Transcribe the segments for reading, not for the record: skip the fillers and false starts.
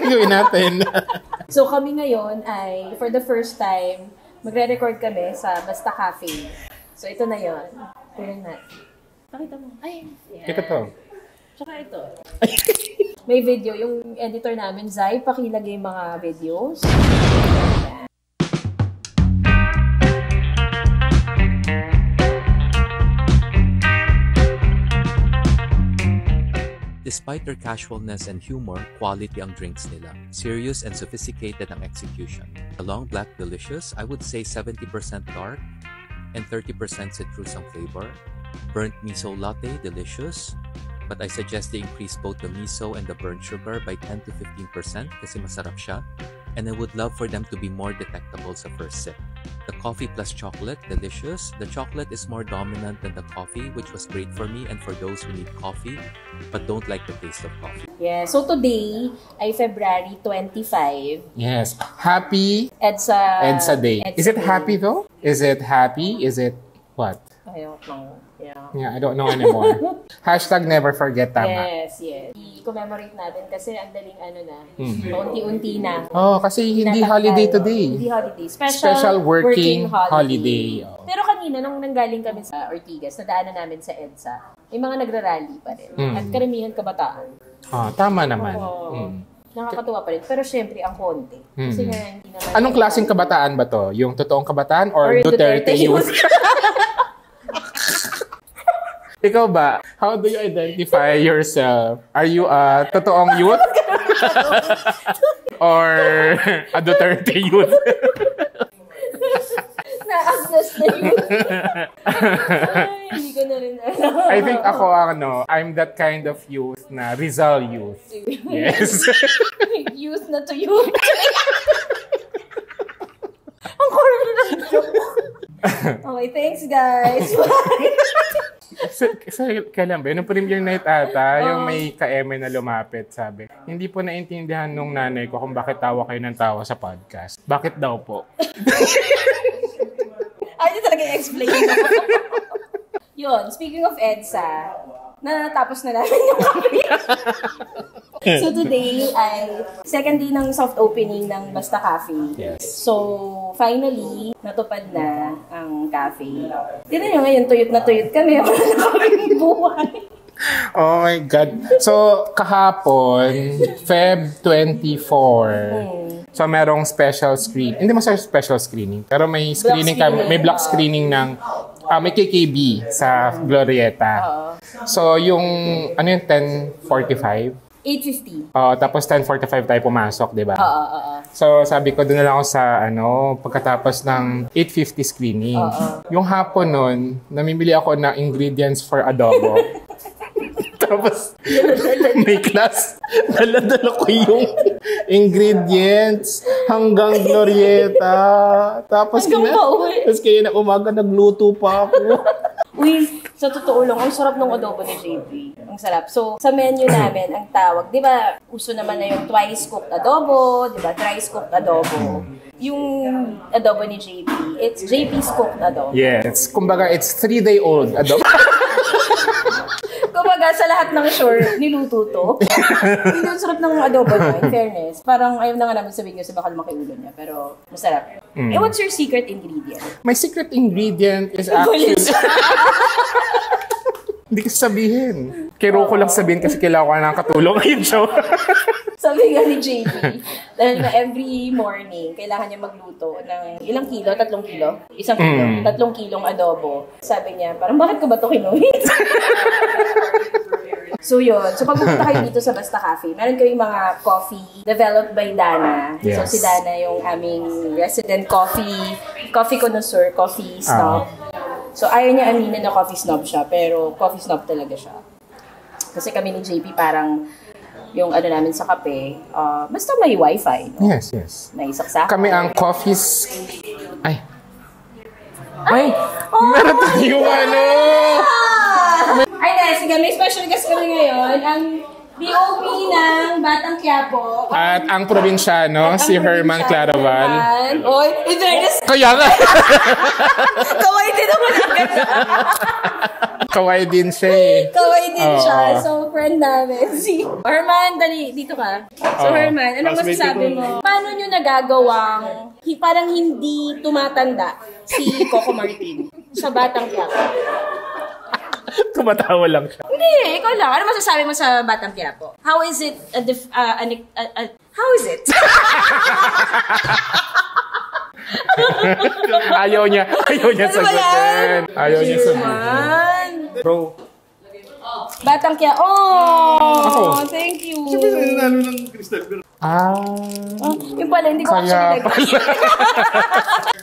gawin natin? So kami ngayon ay, for the first time, magre-record kami sa Basta Cafe. So ito na yun. Tignan natin. Pakita mo. Ay, yan. Ito to. Tsaka ito. May video. Yung editor namin, Zai, pakilagay yung mga videos. Despite their casualness and humor, quality ang drinks nila. Serious and sophisticated ang execution. The Long Black Delicious, I would say 70% dark and 30% citrus ang flavor. Burnt miso latte, delicious. But I suggest they increase both the miso and the burnt sugar by 10 to 15% kasi masarap siya. And I would love for them to be more detectable sa first sip. The coffee plus chocolate, delicious. The chocolate is more dominant than the coffee, which was great for me and for those who need coffee but don't like the taste of coffee. Yeah, so today ay February 25. Yes. Happy EDSA Day. Is it happy though? Is it happy? Is it what? I don't know. Yeah, I don't know anymore. Hashtag never forget, tama. Yes. I-commemorate natin kasi ang daling paunti-unti na. Oh, kasi hindi holiday today. Hindi holiday. Special working holiday. Oh. Pero kanina, nung nanggaling kami sa Ortigas, nadaanan namin sa EDSA, may mga nagrarally pa rin. At karamihan kabataan. Tama naman. Nakakatuwa pa rin. Pero syempre, ang konti. Kasi nga, hindi naman... Anong klaseng kabataan ba to? Yung totoong kabataan or Duterte youth? Ikaw ba? How do you identify yourself? Are you a totoong youth? Or a Duterte youth? Na-access na youth. Ay, hindi ko na rin alam. I think ako, I'm that kind of youth na Rizal youth. Yes. Youth na to youth. Ang corny ng joke. Okay, thanks guys. Bye. Kailan ba? Nung premiere night ata, yung may ka-eme na lumapit, sabi, hindi po naintindihan nung nanay ko kung bakit tawa kayo ng tawa sa podcast. Bakit daw po? Ay, hindi talaga i-explain mo. Yun, speaking of EDSA, natapos na namin yung cafe. So today ay second day ng soft opening ng Basta Cafe. Yes. So finally, natupad na ang cafe. Tignan nyo ngayon, tuyot na tuyot kami. Wala na kaming buhay. Oh my God. So kahapon, Feb 24. So merong special screen. Hindi mo sa special screening, pero may screening kami, may block screening ng may KKB sa Glorieta. So yung 10:45. 8:50. Tapos 10:45 tayo pumasok, di ba? Oo. So sabi ko, doon na lang ako sa pagkatapos ng 8:50 screening. Yung hapon nun, namimili ako ng ingredients for adobo. Tapos, may class, dala-dala ko yung ingredients hanggang Glorieta. Tapos kaya na umaga nagluto pa ako. Uy, sa totoo lang, ang sarap ng adobo ni JP. Ang sarap. So, sa menu namin, ang tawag, di ba, uso naman na yung twice cooked adobo, di ba, thrice cooked adobo. Yung adobo ni JP, it's JP's cooked adobo. Yes. Kumbaga, it's 3-day-old adobo. Kumbaga, sa lahat ng shore, niluto to. Hindi yung sarap ng adobo niya, in fairness. Parang ayaw na nga namin sabihin kasi baka lumaki ulo niya, pero masarap. What's your secret ingredient? My secret ingredient is actually... Hindi ko sabihin. Kero ko lang sabihin kasi kailangan ko ng katulong ngayon show. Sabi nga ni JP, dahil na every morning, kailangan niya magluto ng ilang kilo? 3 kilo? 1 kilo? 3 kilong adobo. Sabi niya, parang bakit ko ba ito kinuhit? So yun. So pag pupunta kayo dito sa Basta Cafe, meron kayong mga coffee developed by Dana. Yes. So si Dana yung aming resident coffee connoisseur, coffee snob. So ayaw niya aminin na coffee snob siya, pero coffee snob talaga siya. Kasi kami ni JP parang yung namin sa kape, basta may wifi, no? Yes. May saksak. Kami ang coffees... Ay, meron tayong Ay, sige, may special guest kami ngayon. Ang BOP ng Batang Quiapo. At ang probinsyano, si Herman Claraval. Oy, in fairness, Kaya nga! kaway din naman agad. Kawai din siya eh. Kawai din Oo. siya. So, friend namin. Si Herman, dali, dito ka. So, Oo. Herman, anong masasabi mo? Paano nyo nagagawang parang hindi tumatanda si Coco Martin sa Batang Quiapo? Tumatawa lang siya. Hindi, ikaw lang. Ano masasabi mo sa Batang Quiapo? How is it how is it? Ayaw niya sagutin. Ayaw niya sagutin. Man. Bro, Batang Quiapo. Oh, Ako. thank you. Nanalo ng Crystal Bell. Oh, yung pala, hindi ko Kaya actually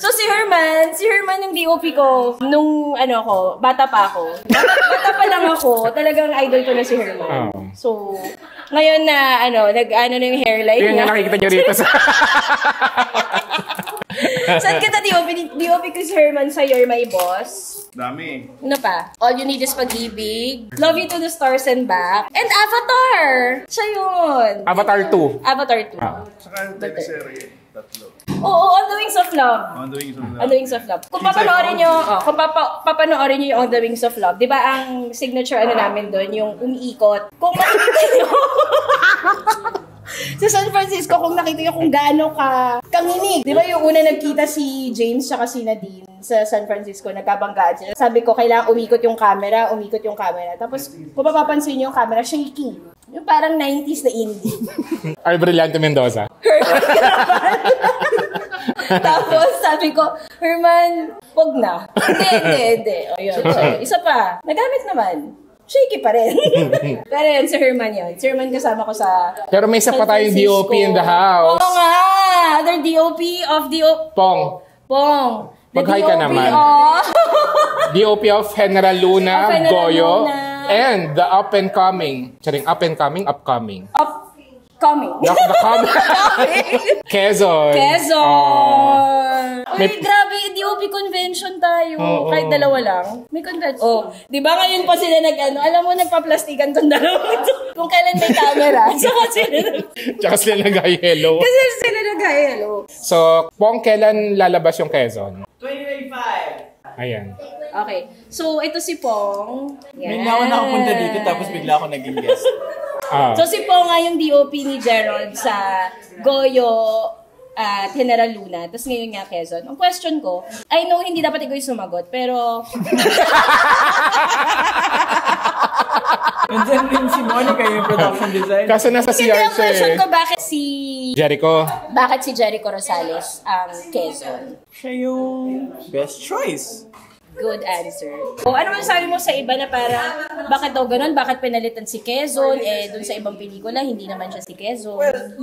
So si Herman yung DOP ko, nung bata pa ako. Bata pa lang ako, talagang idol ko na si Herman. Oh. So, ngayon na, na yung hairline yun niya. yung nakikita niyo rito sa... Saan kita DOP? DOP ko si Herman sa You're My Boss. Dami. Ano pa? All You Need Is Pag-ibig. Love You to the Stars and Back. And Avatar! Siya yun. Avatar 2. Avatar 2. Saka teleserye. Tatlo. Oo, On the Wings of Love. On the Wings of Love. On the Wings of Love. Kung papanoorin nyo, papanoorin nyo yung On the Wings of Love, di ba ang signature namin doon, yung umiikot. Kung makikita nyo, sa San Francisco, kung nakita nyo kung gaano kanginig. Di ba yung una nagkita si James tsaka si Nadine sa San Francisco, nagkabanggaan sila. Sabi ko, kailangan umikot yung camera. Tapos, kung mapapansin nyo yung camera, shaky. Yung parang 90s na indie. Ay, Brillante Mendoza. Tapos sabi ko, Herman, wag na. Hindi. O yun, isa pa, nagamit naman. Shaky pa rin. Pero yun, si Herman yun. Si Herman kasama ko sa Pero may isa pa tayong DOP in the house. Oo nga! Other DOP of Pong. The Mag-hi ka DOP naman. of... DOP of General Luna, Of General Goyo, Luna. and the up-and-coming. Upcoming. Coming. The coming. Quezon. Uy, grabe, DOP convention tayo. Oo. Kahit dalawa lang. May convention. Oh, di ba ngayon pa sila alam mo, nagpa-plastikan tong dalawa. Kung kailan may camera. Tsaka sila nag-yellow. Kasi sila nag-hello. So, Pong, kailan lalabas yung Quezon? 2025! Ayan. Okay. So, ito si Pong. Yan. Bigla ako nakapunta dito tapos bigla ako naging guest. Ah. So, si Pong nga yung DOP ni Gerald sa Goyo at General Luna. Tapos ngayon nga Quezon. Ang question ko, I know hindi dapat ikaw yung sumagot, pero... Nandiyan din si Monica yung production design. Kaso nasa Hindi, CR ang siya question eh. ko, bakit si Jericho. Rosales ang Quezon? Siya yung best choice. Good answer. O ano man sabi mo sa iba na parang, bakit daw ganun? Bakit pinalitan si Quezon? Dun sa ibang pelikula, hindi naman siya si Quezon. Well,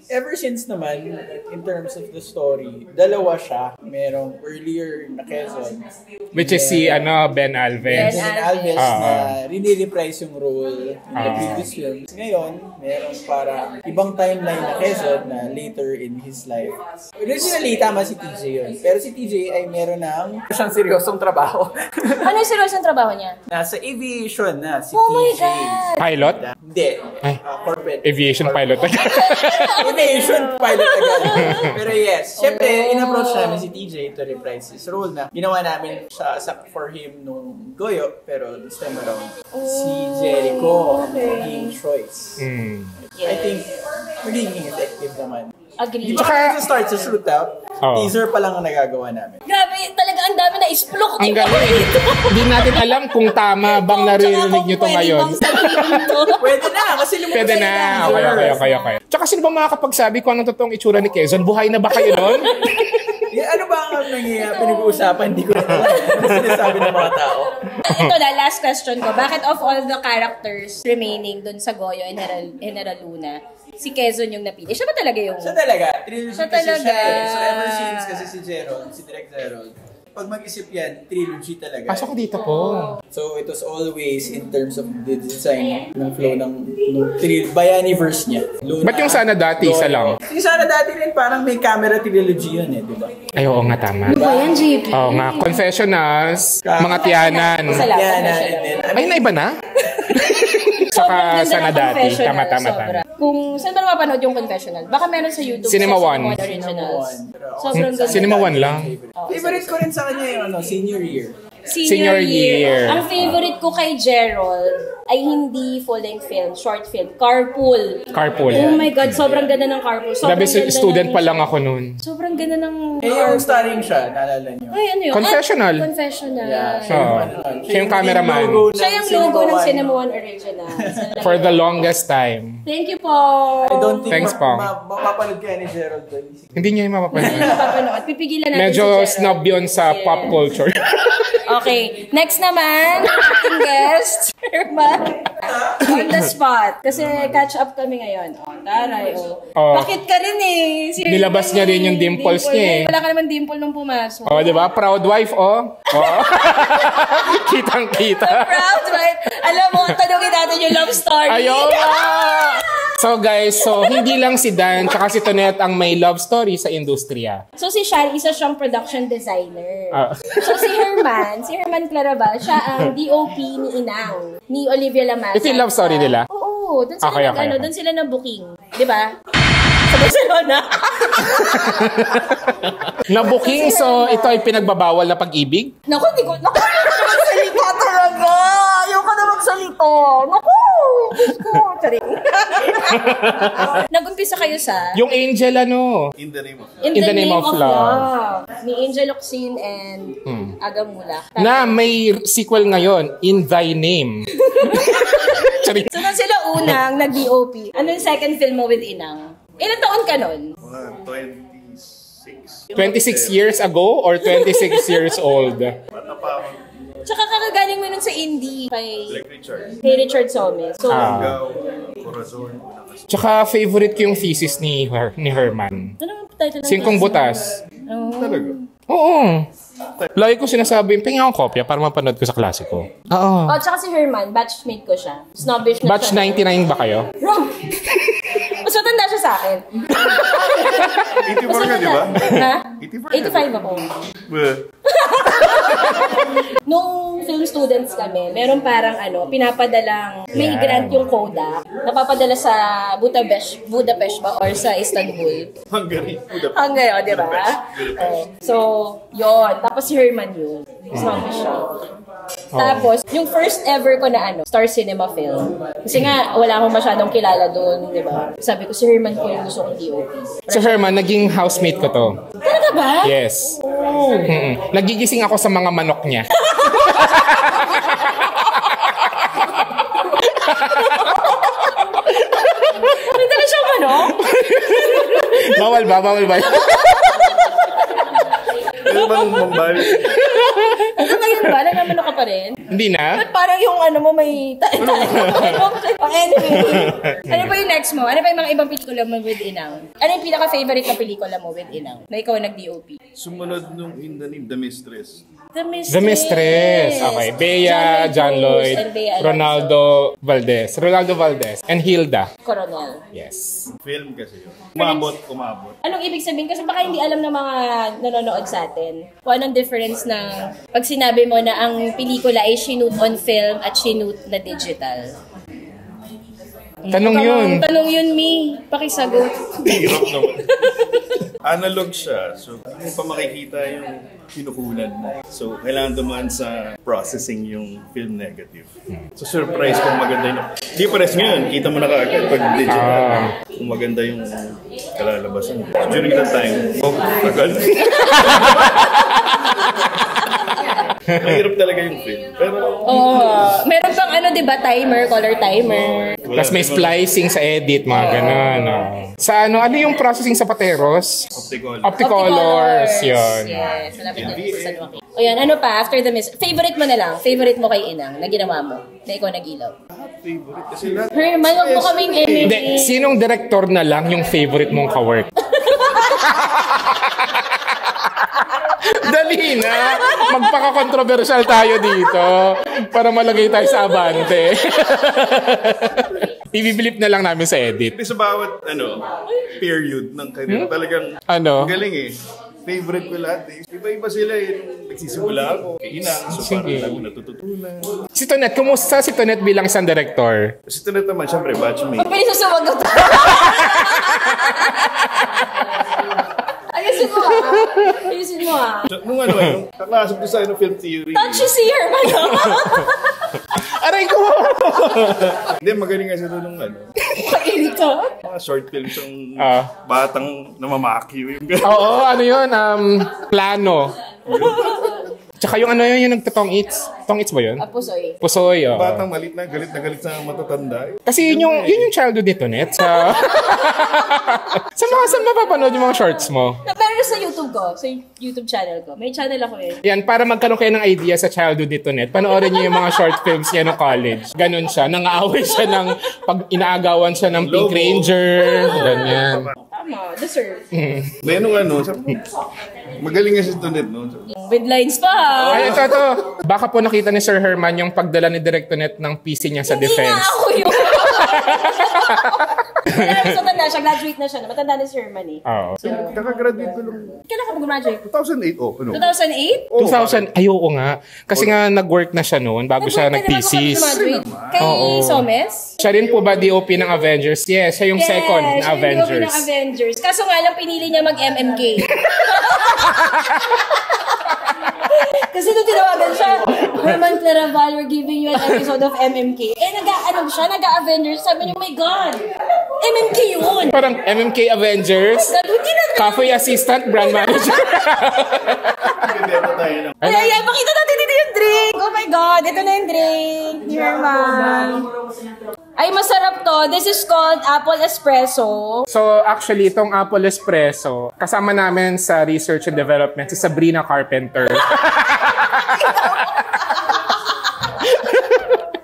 ever since naman, in terms of the story, dalawa siya. Merong earlier na Quezon. Which is si Ben Alves. Ben And Alves Ah. na rinireprise yung role in the previous films. Ngayon, merong parang ibang timeline na Quezon na later in his life. Originally, tama si TJ yun. Pero si TJ ay meron ng siyang seryosong trabaho. Ano yung seryoso ang trabaho niya? Nasa aviation na si Oh my TJ. God! Pilot? Hindi. Ay. Corporate. Aviation pilot. Aviation pilot agad. Pero yes, syempre, in-approach namin si TJ to reprise his role na ginawa namin for him nung Goyo, pero this time around, si Jericho ang magiging choice. I think, magiging effective naman. Agree. Di ba kaya start sa shootout, Oo. teaser pa lang ang nagagawa namin. Grabe, talaga ang dami na isplok. Ang galing. Hindi natin alam kung tama bang naririnig nyo to ngayon. Pwede na, kasi lumabas Pwede na. Okay. Tsaka sino ba makakapagsabi kung anong totoong itsura ni Quezon? Buhay na ba kayo nun? Ano ba ang pinag-uusapan? Hindi ko na alam. Ano sinasabi ng mga tao? Ito na, last question ko. Bakit of all the characters remaining dun sa Goyo and General Luna, si Quezon yung napili? Siya ba talaga yung... Siya talaga. Trilogy Siya kasi talaga. siya eh. So ever since kasi si Direk Gerald, pag mag-isip yan, trilogy talaga. Pasok ko dito po. So it was always in terms of the design ng flow ng Bayaniverse niya. Luna, Ba't yung sana dati, isa lang? Yung sana dati rin parang may camera trilogy yun eh, di ba? Ay, oo nga, tama. Ano ba yan, JP? Oo nga, Confessionals, mga tiyanan. Salamat. Yan, and then, Ay, naiba na? Sobrang Saka ganda sana ng dati. confessional, Tama. sobra. Kung saan ba mapanood yung confessional? Baka meron sa YouTube. Cinema sa One. Originals. Cinema One. Sobrang ganda. Cinema One lang. Favorite ko rin sa kanya yung senior year. Senior year. Ang favorite ko kay Gerald ay hindi full-length film, short film. Carpool. Carpool. Oh my God, sobrang ganda ng Carpool. Sobrang Grabe, ganda student ng- pa lang ako nun. Sobrang ganda ng yung starring siya, naalala niyo. Ay, ano yun? Confessional. Confessional. Yeah, Siya yung cameraman. Siya yung logo ng Cinema One Original. For the longest time. Thank you po. I don't think Thanks, Pong. mapapanood kaya ni Gerald doon. Hindi niya yung mapapanood. Hindi na napapanood. Pipigilan natin Medyo si Gerald. snob yun sa pop culture. Okay. Next naman, ating guest. Herman. On the spot. Kasi catch up kami ngayon. Oh, taray. Oh. Bakit ka rin eh? Si Herman Nilabas niya rin yung eh. dimples niya eh. Wala ka naman dimple nung pumasok. Oh, di ba? Proud wife, oh. Oh. Kitang-kita. Proud, right? Alam mo, tanongin natin yung love story. Ayun! So guys, hindi lang si Dan tsaka si Tonet ang may love story sa industriya. So si Shari, isa siyang production designer. Ah. So si Herman Claraval, siya ang DOP ni Inang, ni Olivia Lamasa. Ito yung love story nila? Oo, doon sila Okay. doon sila na booking, 'di ba? Sa Barcelona. Na-booking, so ito ay pinagbabawal na pag-ibig? Naku, hindi ko magsalita talaga. Ayoko na magsalita. Naku, Diyos ko. Charing. Nag-umpisa kayo sa Yung Angel ano? In the name of In the Name of Love. Ni Angel Locsin and Aga Mulak. Na may sequel ngayon, In Thy Name. Charing. So, nung sila unang nag-DOP, ano yung second film mo with Inang? Ilan taon ka nun? mga 26. 26 years ago or 26 years old? Bata pa ako. Tsaka kakagaling mo nun sa indie Like Richard. kay Richard Somes. So, Gaw, Corazon, unang kasi. Tsaka favorite ko yung thesis ni Herman. ano ang title ng Singkong thesis? Butas. Talaga. Oo. Lagi ko sinasabi, pingin akong kopya para mapanood ko sa klase ko. Oo. Oh, tsaka si Herman, batchmate ko siya. Snobbish na Batch siya. 99 ba kayo? Wrong! Mas matanda siya sa akin. 84 ka, di ba? Ha? 85 85 ako. Well, Nung film students kami, meron parang pinapadalang, may Yan. grant yung Kodak, napapadala sa Budapest ba or sa Istanbul. Hungary. Budapest. Hanggang di ba? So, yon. Tapos si Herman yun. Zombie siya. Tapos, yung first ever ko na Star Cinema film. Kasi nga, wala akong masyadong kilala doon, di ba? Sabi ko, si Herman po yung gusto kong DOP. Si Herman, naging housemate ko to. Talaga ba? Yes. Nagigising ako sa mga manok niya. May dala siyang manok? Bawal ba? Bawal ba? Ano bang mambalik? Hanggang ngayon ba? Nagmamanok ka pa rin? Hindi na? Ba't parang yung mo may anyway. Ano pa yung next mo? Ano pa yung mga ibang pelikula mo with Inang? Ano yung pinaka-favorite na pelikula mo with Inang? Na ikaw nag-DOP? Sumunod nung In the Name, The Mistress. The Mistress. The Mistress. Okay. Bea, John Lloyd, and Bea Alonzo. Ronaldo Valdez, and Hilda. Coronel. Yes. Film kasi yun. Umabot. Anong ibig sabihin? Kasi baka hindi alam ng mga nanonood sa atin. Kung anong difference ng pag sinabi mo na ang pelikula ay shoot on film at shoot na digital. Tanong yun. Tanong yun, Mi. Pakisagot. Hirap naman. Analog siya. So, hindi mo pa makikita yung kinukunan mo. So, kailangan dumaan sa processing yung film negative. So, surprise kung maganda yung... Di pares ngayon. Kita mo na kaagad pag digital. Kung maganda yung kalalabasan. So, during that time, tagal. Mahirap talaga yung film. Pero... Meron pang di ba, timer, color timer. Tapos may splicing sa edit, mga ganun. Sa ano yung processing sa Pateros? Opticolors. Yun. Yes, malapit na sa San Joaquin. O yan, ano pa, after the miss, favorite mo na lang, favorite mo kay Inang, na ginawa mo, na ikaw nag-ilaw. Favorite kasi lahat. Herman, huwag mo kaming Hindi, enemy. sinong director na lang yung favorite mong kawork? Dali na. Magpaka-controversial tayo dito para malagay tayo sa abante. Ibibilip na lang namin sa edit. Kasi sa bawat period ng career, talagang Ano? galing eh. Favorite ko lahat eh. Iba-iba sila eh. Nung nagsisimula ako, Inang, so parang Sige. ako natututunan. Si Tonet, kumusta si Tonet bilang isang director? Kasi ito naman, syempre, batchmate. Pwede sa sumagot. Ayos mo ayusin mo ah. Nung yung kaklasok ko sa film theory. Don't you see her, Aray ko! Hindi, magaling kasi doon nung Kaili ka? mga short films yung batang namamakyo. Oo, ano yun? Plano. Tsaka yung yung nagtatong eats. Tong eats ba yun? Pusoy. Pusoy, oo. Batang malit na galit sa matatanda. Kasi yun yung childhood nito, Net. Saan mapapanood yung mga shorts mo? Pero sa YouTube ko, sa YouTube channel ko. May channel ako eh. Yan, para magkaroon kayo ng idea sa childhood nito, Net, panoorin niyo yung mga short films niya no college. Ganon siya. Nangaaway siya ng pag inaagawan siya ng Pink Ranger. Ganyan. Tama, deserve. May magaling nga si Tonet, no? With lines pa. Ay, ito. Baka po nakita ni Sir Herman yung pagdala ni Direct Tonet ng PC niya sa defense. Hindi nga ako yun. Matanda siya, graduate na siya. Matanda na si Herman eh. Oo. Kakagraduate ko lang. Kailan ka mag-graduate? 2008, ano? 2008? 2000, ayoko nga. Kasi nga nag-work na siya noon bago siya nag-thesis. Kay Somes? Siya rin po ba DOP ng Avengers? Yes, siya yung second na Avengers. Yes, siya yung DOP ng Avengers. Kaso nga lang pinili niya mag-MMK. Kasi nung tinawagan siya, Herman Claraval, we're giving you an episode of MMK. Nag-Avengers. Sabi niya, oh my God, MMK yun. Parang MMK Avengers, Cafe Assistant, Brand Manager. Ay, pakita natin dito yung drink. Oh my God, ito na yung drink ni Herman. Ay, masarap to. This is called Apple Espresso. So, actually, itong Apple Espresso, kasama namin sa research and development si Sabrina Carpenter.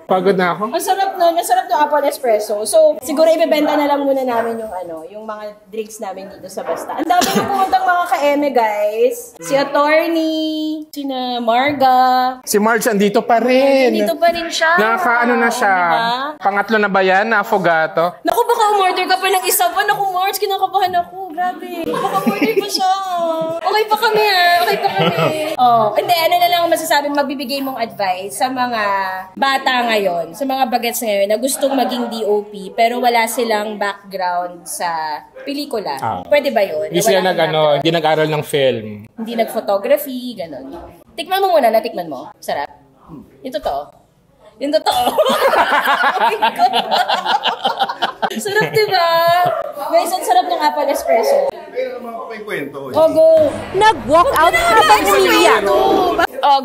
Pagod na ako. Masarap no Apple Espresso. So, siguro ibebenta na lang muna namin yung mga drinks namin dito sa Basta. Ang dami na pumuntang mga ka-eme, guys. Si Attorney, sina Marga. Si Marge andito pa rin. Nandito pa rin siya. Nakakaano na siya. Diba? Pangatlo na ba yan? Affogato? Naku, baka umorder ka pa ng isa pa. Naku, Marge, kinakabahan ako. Grabe. Baka umorder pa siya. Okay pa kami hindi, ano na lang masasabi, magbibigay mong advice sa mga bata ngayon, sa mga bagets ngayon na gustong maging DOP pero wala silang background sa pelikula. Pwede ba yun? Hindi sila hindi nag-aral ng film. Hindi nag-photography, gano'n. Tikman mo muna, natikman mo. Sarap. Yung totoo. Sarap, diba? Guys, ang sarap ng Apple Espresso. Ayun naman may kwento. Go. Nag-walk out habang umiiyak.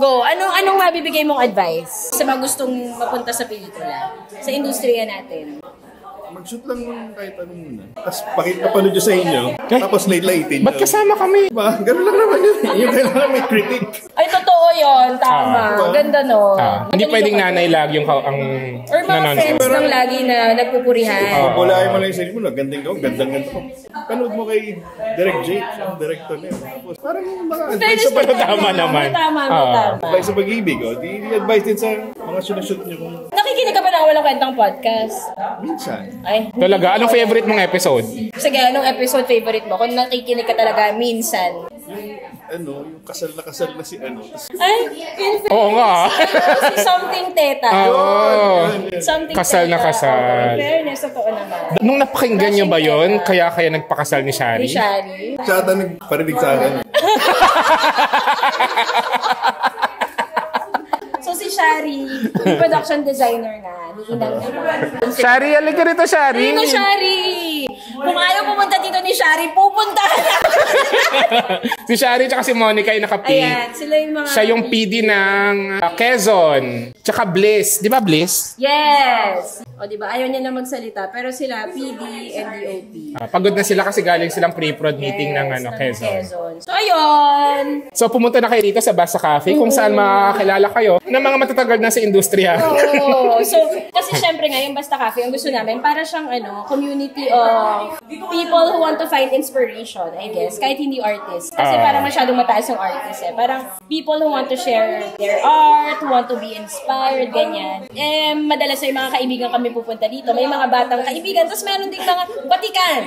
Go. Anong mabibigay mong advice sa mga gustong mapunta sa pelikula? Sa industriya natin? Mag-shoot lang kahit ano muna. Tapos pakipapanood nyo sa inyo. Tapos late-late. Ba't kasama kami? Diba? Ganun lang naman yun. Yung kailangan may critic. Ay, totoo yun. Tama. Ganda no. Hindi pwedeng nanay lagi yung ang or mga friends lang lagi na nagpupurihan. Bulahin mo lang yung sarili mo. Gandang ko. Panood mo kay Direct Jake, ang director niya. Tapos parang mga advice sa Tama naman. Tama. advice sa pag-ibig. Di-advice din sa mga sinushoot nyo kung Nakikinig ka ba ng Walang Kwentang podcast? minsan. Ay. Talaga? Anong favorite mong episode? Sige, anong episode favorite mo? Kung nakikinig ka talaga minsan. Yung kasal na si Ay, Oo nga. si Something Teta. Something Kasal na Teta. kasal. Fairness, totoo naman. Nung napakinggan niyo ba yon? Kaya nagpakasal ni Ni Shari? Shari. Siya ata nagparinig sa akin. So si Shari, yung production designer na, ni Inang na. Shari, alika rito, Shari. Ayun na, Shari! Kung ayaw pumunta dito ni Shari, pupuntahan natin. Si Shari tsaka si Monica yung naka-P. Ayan, sila yung mga... Siya yung PD ng Quezon. Tsaka Bliss. Di ba Bliss? Yes! O diba, ayaw niya na magsalita. Pero sila, PD and DOP. Pagod na sila kasi galing silang pre-prod meeting ng Quezon. So, ayun! So, pumunta na kayo dito sa Basta Cafe kung saan makakilala kayo ng mga matatagal na sa industriya. Oo. So, kasi syempre nga, yung Basta Cafe, ang gusto namin, para siyang community of people who want to find inspiration, I guess, kahit hindi artist. Kasi parang masyadong mataas yung artist eh. Parang people who want to share their art, who want to be inspired, ganyan. Madalas ay mga kaibigan kami pupunta dito. May mga batang kaibigan, tapos meron ding mga batikan.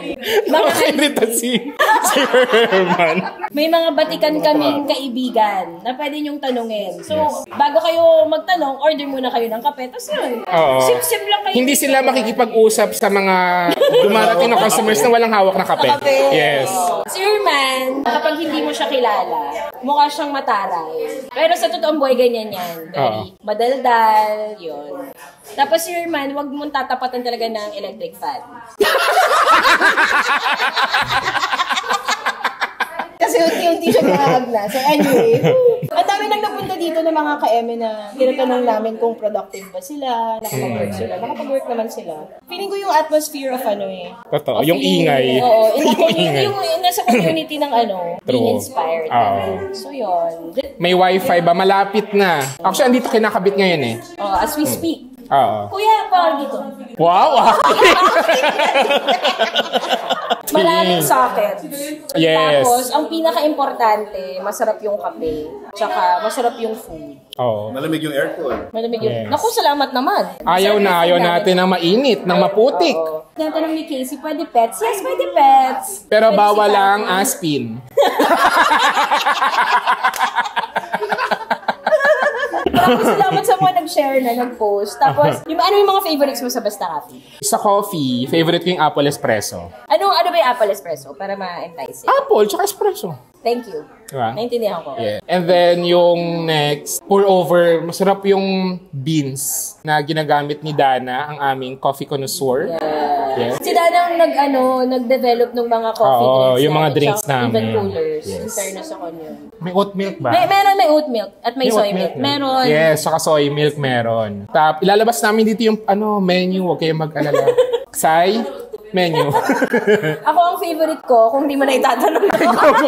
Mga Favorite si Herman. May mga batikan kaming kaibigan na pwede niyong tanungin. So, bago kayo magtanong, order muna kayo ng kape. Tapos yun, sip-sip lang kayo. Hindi sila makikipag-usap sa mga dumarating na customers na walang hawak na kape. Yes. Si Herman, kapag hindi mo siya kilala, mukha siyang mataray. Pero sa totoong buhay, ganyan yan. Very madaldal, yun. Tapos si Herman, huwag mong tatapatan talaga ng electric fan. Kasi unti-unti siya nakakagna. So anyway, ang dami nang napunta dito ng mga ka-eme na tinatanong namin kung productive ba sila, nakapag-work sila. Nakapag-work naman sila. Feeling ko yung atmosphere of Totoo, yung ingay. Oo, yung nasa community ng being inspired. So yun. May wifi ba? Malapit na. Actually, andito kinakabit ngayon eh. As we speak. Oo. Kuya, parang dito. Wow! Maraming socket. Yes. Tapos, ang pinaka-importante, masarap yung kape. Tsaka, masarap yung food. Oo. Malamig yung aircon. Malamig yung... Yes. Naku, salamat naman. Ayaw natin ng mainit, ng maputik. Tinatanong ni Casey, pwede pets? Yes, pwede pets. Pero Pwede bawal si lang Cathy. aspin. Maraming salamat sa mga nag-share na, nag-post. Tapos, yung mga favorites mo sa Basta Coffee? Sa coffee, favorite ko yung apple espresso. Ano ba yung apple espresso? Para ma-entice. Apple, tsaka espresso. Thank you. Diba? Naintindihan ko. Yeah. And then, yung next, pour over, masarap yung beans na ginagamit ni Dana, ang aming coffee connoisseur. Yes. Si Dana ang nag-develop ng mga coffee drinks yung mga namin, drinks tsaka namin. Even coolers. Yes. In fairness ako niyo. May oat milk ba? May oat milk at may soy milk. Meron. Yes, saka soy milk meron. Ilalabas namin dito yung menu, huwag kayong mag-alala. Sai, menu. Ako ang favorite ko, kung di mo na itatanong ako.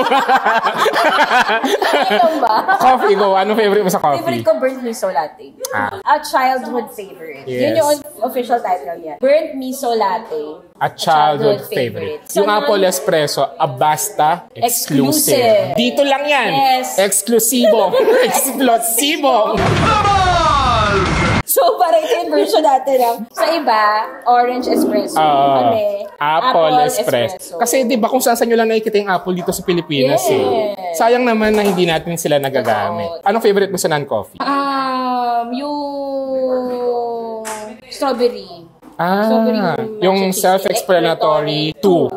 Ikaw ba? Coffee, go. Ano favorite mo sa coffee? Favorite ko, burnt miso latte. A childhood favorite. Yes. Yun yung official title niya. Burnt miso latte. A childhood favorite. So, Yung apple espresso, a Basta exclusive. Dito lang yan. Yes. Exclusivo. Explosivo. So, para ito yung version natin lang. Sa iba, orange espresso. Kami, apple espresso. Kasi di ba kung saan nyo lang nakikita yung apple dito sa Pilipinas eh. Sayang naman na hindi natin sila nagagamit. Anong favorite mo sa non-coffee? Yung strawberry. Yung self-explanatory 2.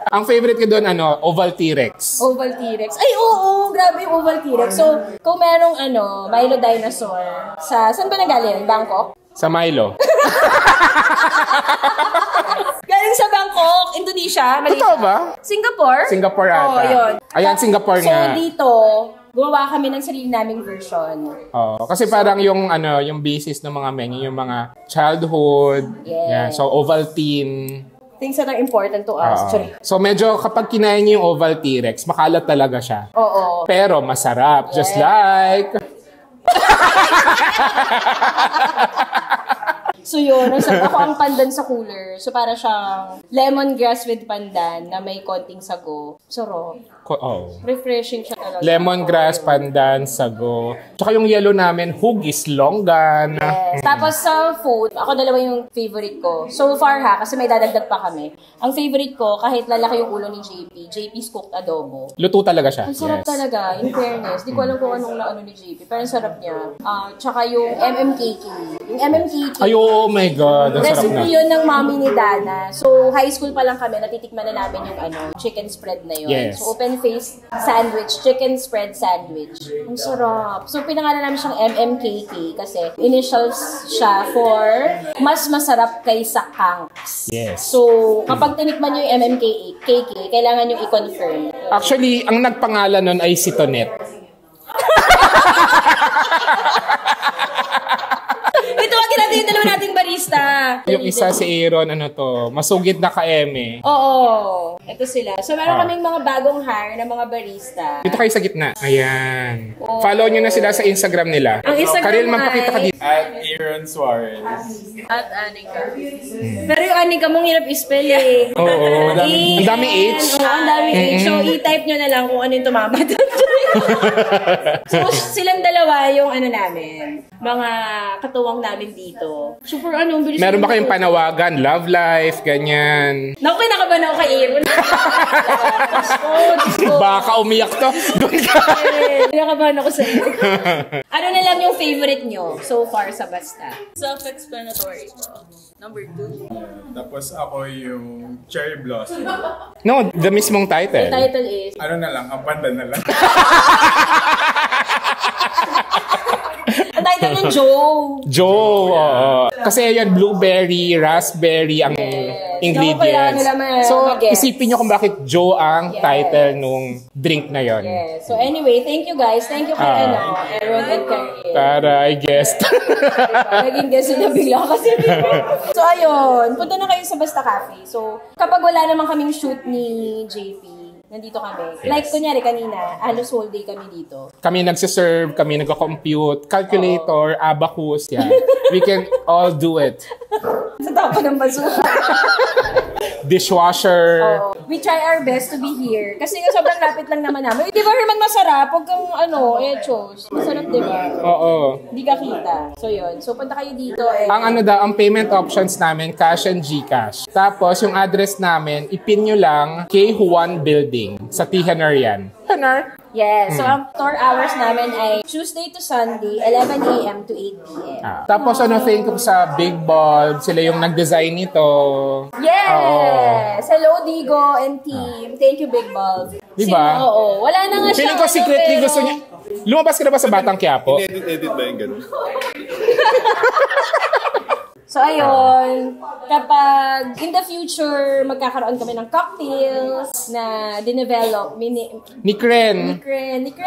Ang favorite ko doon, Oval T-Rex. Oval T-Rex. Ay, oo, grabe yung Oval T-Rex. So, kung merong Milo Dinosaur, saan ba nagaling? Bangkok? Sa Milo. Galing sa Bangkok, Indonesia. Totoo ba? Singapore? Singapore ata. Oo, yun. Ayan, Singapore nga. So, dito, gumawa kami ng sarili naming version. Kasi parang yung basis ng mga menu, yung mga childhood. Yes. Yeah, so Ovaltine. Things that are important to us. So medyo kapag kinain niyo yung Oval T-Rex, makalat talaga siya. Oo. Pero masarap. Just like... So yun, ako ang pandan sa cooler. So para siyang lemongrass with pandan na may konting sago. Sarap. Refreshing siya talaga. Lemongrass, pandan, sago. Tsaka yung yellow namin, hugis, longgan. Yes. Tapos sa food, ako dalawa yung favorite ko. So far kasi may dadagdag pa kami. Ang favorite ko, kahit lalaki yung ulo ni JP, JP's cooked adobo. Luto talaga siya. Ang sarap talaga, in fairness. Di ko alam kung anong naano ni JP, pero ang sarap niya. Tsaka yung MMKK. Yung MMKK. Ay, oh my God. Ang sarap na. Recipe yun ng mami ni Dana. So, high school pa lang kami, natitikman na namin yung chicken spread na yun. Yes. So, open-faced sandwich, chicken spread sandwich. Ang sarap. So, pinangalan namin siyang MMKK kasi initials siya for mas masarap kaysa Hanks. Yes. So, kapag tinikman nyo yung MMKK, kailangan nyo i-confirm. Actually, ang nagpangalan nun ay si Tonet. Ito, wagin natin yung dalawa nating barista. Yung isa si Aaron, masugid na ka-eme. Oo. Ito sila. So, meron kaming mga bagong hire na mga barista. Dito kayo sa gitna. Ayan. Follow nyo na sila sa Instagram nila. Ang Instagram Karil, magpakita ka dito. At Aaron Suarez. At Anika. Pero yung Anika mong hirap i-spell eh. Oo. Ang daming H. Oo, ang daming H. So, i-type nyo na lang kung ano yung tumama doon. So, silang dalawa yung ano namin, mga katuwang namin dito. Super bilis. Meron ba kayong panawagan? Love life, ganyan. Naku, kinakabahan ako kay Aaron. Baka umiyak to. Doon ka. Kinakabahan ako sa iyo. Ano na lang yung favorite nyo so far sa Basta? Self-explanatory po. Number 2. Tapos ako yung Cherry Blossom. No, the mismong title. The title is? Ano na lang, ang panda na lang. Ang title ng Joe. Joe, oo. Kasi yan, blueberry, raspberry ang ingredients. So, isipin nyo kung bakit Joe ang title nung drink na yon. Yes. So anyway, thank you guys. Thank you kay Aaron and Karen. Tara, I guess. Naging guest na bigla kasi. So ayun, punta na kayo sa Basta Cafe. So kapag wala naman kaming shoot ni JP, nandito kami. Yes. Like kunyari kanina, halos whole day kami dito. Kami nagsiserve, kami nagko-compute, calculator, abacus, yan. We can all do it. Sa tapo ng basura. Dishwasher. We try our best to be here. Kasi nga sobrang lapit lang naman namin. Di ba Herman, masarap? Huwag kang echos. Masarap, di ba? Oo. Hindi ka kita. So yun. So punta kayo dito. Ang payment options namin, cash and GCash. Tapos yung address namin, ipin nyo lang kay Juan Building sa Tihanar yan. Tihanar? Yes. So, ang store hours namin ay Tuesday to Sunday, 11 a.m. to 8 p.m. Tapos thank you sa Big Bulb. Sila yung nag-design nito. Yes! Hello, Digo and team. Thank you, Big Bulb. Diba? Oo. Wala na nga siya. Feeling ko secretly gusto niya. Lumabas ka na ba sa Batang Quiapo? Edit ba yung ganun? So, ayun, kapag in the future, magkakaroon kami ng cocktails na dinevelop. Ni Kren.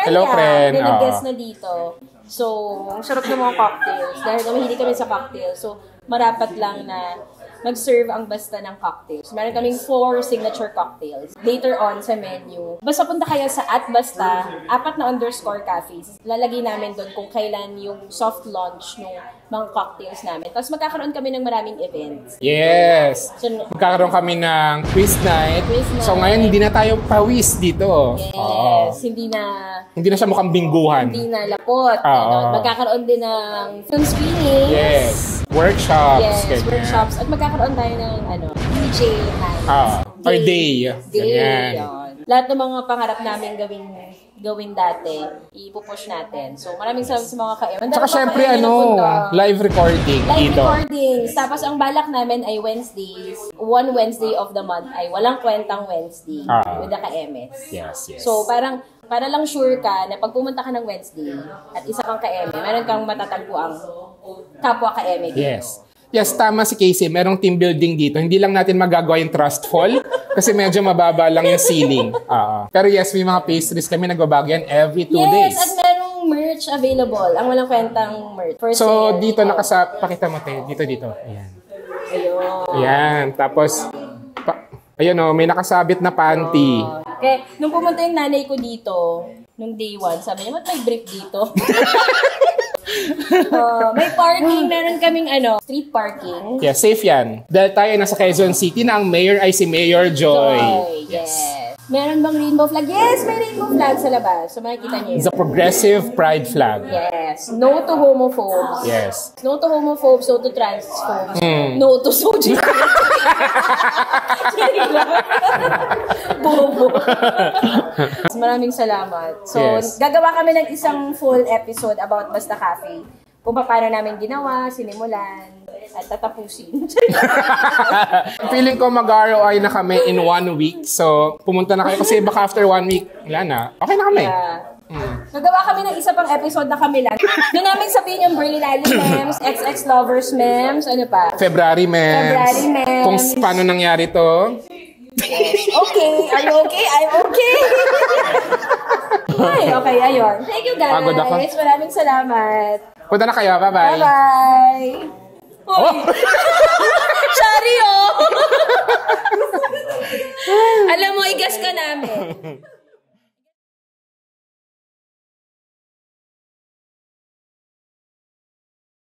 Hello, Kren. Na nag-guest na dito. So, ang sarap ng mga cocktails. Dahil mahilig kami sa cocktails. So, marapat lang na mag-serve ang Basta ng cocktails. Meron kaming 4 signature cocktails. Later on sa menu, basta punta kayo sa @Basta, 4 cafes. Lalagay namin doon kung kailan yung soft launch ng mga cocktails namin. Tapos magkakaroon kami ng maraming events. Yes. So, magkakaroon kami ng quiz night. So ngayon, hindi na tayo pawis dito. Yes. Hindi na siya mukhang bingguhan. Hindi na lapot. Magkakaroon din ng film screenings. Yes. Workshops. Yes, ganyan. workshops. At magkakaroon tayo ng DJ night. Or day. Ganyan. Yun. Lahat ng mga pangarap namin gawin dati, ipupush natin. So, maraming salamat sa mga ka-M. Tsaka syempre, live recording dito. Recordings. Tapos, ang balak namin ay Wednesdays. One Wednesday of the month ay walang kwentang Wednesday with the ka-MS. Yes. So, para lang sure ka na pag pumunta ka ng Wednesday at isa kang ka-M, meron kang matatagpo ang kapwa ka-M. Yes, tama si Casey. Merong team building dito. Hindi lang natin magagawa yung trust fall kasi medyo mababa lang yung ceiling. Pero yes, may mga pastries kami nagbabago yan every 2 days. Yes, at merong merch available. Ang walang kwentang merch. So, dito pakita mo, te. Dito. Ayan. Ayan. Tapos, may nakasabit na panty. Okay, nung pumunta yung nanay ko dito, nung day 1, sabi niya, may brief dito? May parking, meron kaming street parking. Yeah, safe yan. Dahil tayo nasa Quezon City na ang mayor ay si Mayor Joy. Yes. Meron bang rainbow flag? Yes, may rainbow flag sa labas. So makikita niyo yun. It's a progressive pride flag. Yes. No to homophobes. Yes. No to homophobes, no to transphobes. No to soji. Bobo. Maraming salamat. So, gagawa kami ng isang full episode about Basta Cafe. Kung paano namin ginawa, sinimulan, at tatapusin. Feeling ko mag-ROI na kami in 1 week. So, pumunta na kayo kasi baka after 1 week, wala na. Okay na kami. Nagawa kami ng isa pang episode na kami lang. Doon namin sabihin yung Berlin Alley Mems, XX Lovers Mems, ano pa? February Mems. Kung paano nangyari to. Okay. Are you okay? I'm okay. Okay, ayun. Thank you guys. Pagod ako. Maraming salamat. Punta na kayo. Bye-bye. Bye-bye. Uy!